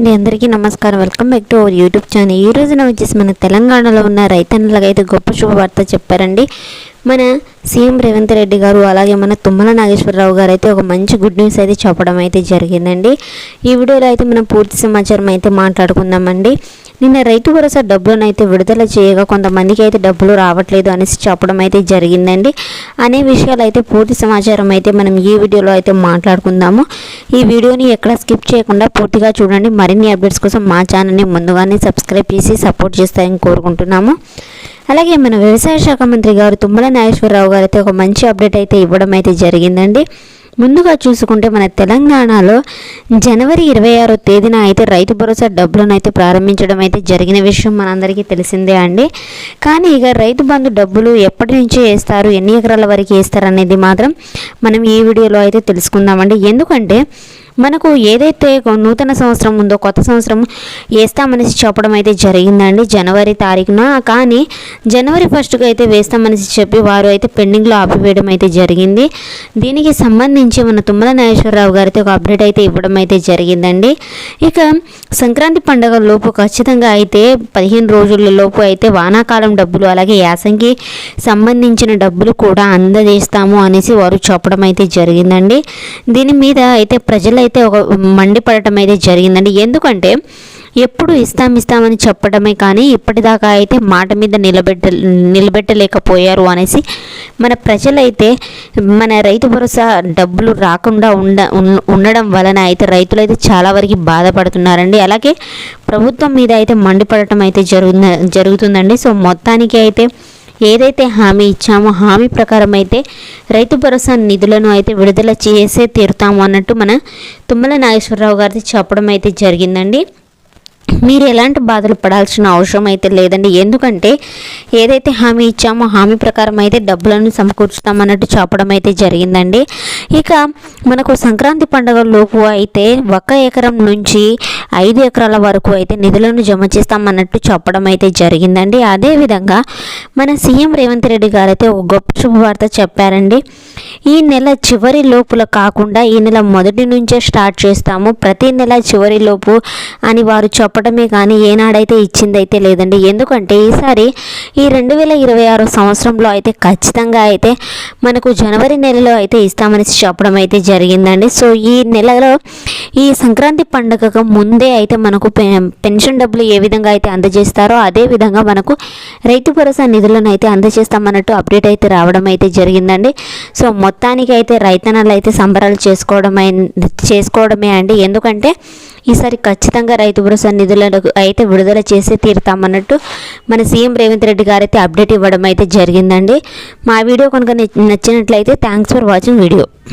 అండి, అందరికీ నమస్కారం. Welcome back to our YouTube channel. ఈ రోజున వచ్చేసి మన తెలంగాణలో ఉన్న రైతన్నలకు అయితే గొప్ప శుభవార్త చెప్పారండి. మన సీఎం రేవంత్ రెడ్డి గారు, అలాగే మన తుమ్మల నాగేశ్వరరావు గారు అయితే ఒక మంచి గుడ్ న్యూస్ అయితే చెప్పడం అయితే జరిగిందండి. ఈ వీడియోలో అయితే మనం పూర్తి సమాచారం అయితే మాట్లాడుకుందామండి. నిన్న రైతు భరోసా డబ్బులను అయితే విడుదల చేయగా కొంతమందికి అయితే డబ్బులు రావట్లేదు అనేసి చెప్పడం అయితే జరిగిందండి. అనే విషయాలు అయితే పూర్తి సమాచారం అయితే మనం ఈ వీడియోలో అయితే మాట్లాడుకుందాము. ఈ వీడియోని ఎక్కడ స్కిప్ చేయకుండా పూర్తిగా చూడండి. మరిన్ని అప్డేట్స్ కోసం మా ఛానల్ని ముందుగానే సబ్స్క్రైబ్ చేసి సపోర్ట్ చేస్తారని కోరుకుంటున్నాము. అలాగే మన వ్యవసాయ శాఖ మంత్రి గారు తుమ్మల నాగేశ్వరరావు గారు అయితే ఒక మంచి అప్డేట్ అయితే ఇవ్వడం అయితే జరిగిందండి. ముందుగా చూసుకుంటే మన తెలంగాణలో జనవరి 26వ తేదీన అయితే రైతు భరోసా డబ్బులను అయితే ప్రారంభించడం అయితే జరిగిన విషయం మనందరికీ తెలిసిందే అండి. కానీ ఇక రైతు బంధు డబ్బులు ఎప్పటి నుంచి వేస్తారు, ఎన్ని ఎకరాల వరకు వేస్తారు అనేది మాత్రం మనం ఈ వీడియోలో అయితే తెలుసుకుందామండి. ఎందుకంటే మనకు ఏదైతే నూతన సంవత్సరం ఉందో, కొత్త సంవత్సరం వేస్తామనేసి చెప్పడం అయితే జరిగిందండి జనవరి తారీఖున. కానీ జనవరి 1కు అయితే వేస్తామనేసి చెప్పి వారు అయితే పెండింగ్లో ఆపివేయడం అయితే జరిగింది. దీనికి సంబంధించి మన తుమ్మల నాగేశ్వరరావు గారితో ఒక అప్డేట్ అయితే ఇవ్వడం అయితే జరిగిందండి. ఇక సంక్రాంతి పండుగ లోపు ఖచ్చితంగా అయితే 15 రోజుల లోపు అయితే వానాకాలం డబ్బులు, అలాగే యాసంగి సంబంధించిన డబ్బులు కూడా అందజేస్తాము అనేసి వారు చెప్పడం అయితే జరిగిందండి. దీని మీద అయితే ప్రజలు అయితే ఒక మండిపడటం అయితే జరిగిందండి. ఎందుకంటే ఎప్పుడు ఇస్తామని చెప్పడమే కానీ ఇప్పటిదాకా అయితే మాట మీద నిలబెట్టలేకపోయారు అనేసి మన ప్రజలైతే మన రైతు భరోసా డబ్బులు రాకుండా ఉండడం వలన అయితే రైతులైతే చాలా వరకు బాధపడుతున్నారండి. అలాగే ప్రభుత్వం మీద అయితే మండిపడటం అయితే జరుగుతుందండి. సో మొత్తానికి అయితే ఏదైతే హామీ ఇచ్చామో హామీ ప్రకారం అయితే రైతు భరోసా నిధులను అయితే విడుదల చేసే తీరుతాము అన్నట్టు మన తుమ్మల నాగేశ్వరరావు గారిది చెప్పడం అయితే జరిగిందండి. మీరు ఎలాంటి బాధలు పడాల్సిన అవసరం అయితే లేదండి. ఎందుకంటే ఏదైతే హామీ ఇచ్చామో హామీ ప్రకారం అయితే డబ్బులను సమకూర్చుతామన్నట్టు చెప్పడం అయితే జరిగిందండి. ఇక మనకు సంక్రాంతి పండుగ లోపు అయితే 1 ఎకరం నుంచి 5 ఎకరాల వరకు అయితే నిధులను జమ చేస్తామన్నట్టు చెప్పడం అయితే జరిగిందండి. అదేవిధంగా మన సీఎం రేవంత్ రెడ్డి గారు అయితే ఒక గొప్ప శుభవార్త చెప్పారండి. ఈ నెల చివరి లోపుల కాకుండా ఈ నెల మొదటి నుంచే స్టార్ట్ చేస్తాము, ప్రతి నెల చివరి లోపు అని వారు చెప్పడమే కానీ ఏనాడైతే ఇచ్చిందైతే లేదండి. ఎందుకంటే ఈసారి ఈ 2026 సంవత్సరంలో అయితే ఖచ్చితంగా అయితే మనకు జనవరి నెలలో అయితే ఇస్తామని చెప్పడం అయితే జరిగిందండి. సో ఈ నెలలో ఈ సంక్రాంతి పండుగకు ముందే అయితే మనకు పెన్షన్ డబ్బులు ఏ విధంగా అయితే అందజేస్తారో అదే విధంగా మనకు రైతు భరోసా నిధులను అయితే అందజేస్తామన్నట్టు అప్డేట్ అయితే రావడం అయితే జరిగిందండి. సో మొత్తానికి అయితే రైతన్నలు అయితే సంబరాలు చేసుకోవడమే అండి. ఎందుకంటే ఈసారి ఖచ్చితంగా రైతు భరోసా నిధులను అయితే విడుదల చేసి తీరుతామన్నట్టు మన సీఎం రేవంత్ రెడ్డి గారు అయితే అప్డేట్ ఇవ్వడం అయితే జరిగిందండి. మా వీడియో కనుక నచ్చినట్లయితే థ్యాంక్స్ ఫర్ వాచింగ్ వీడియో.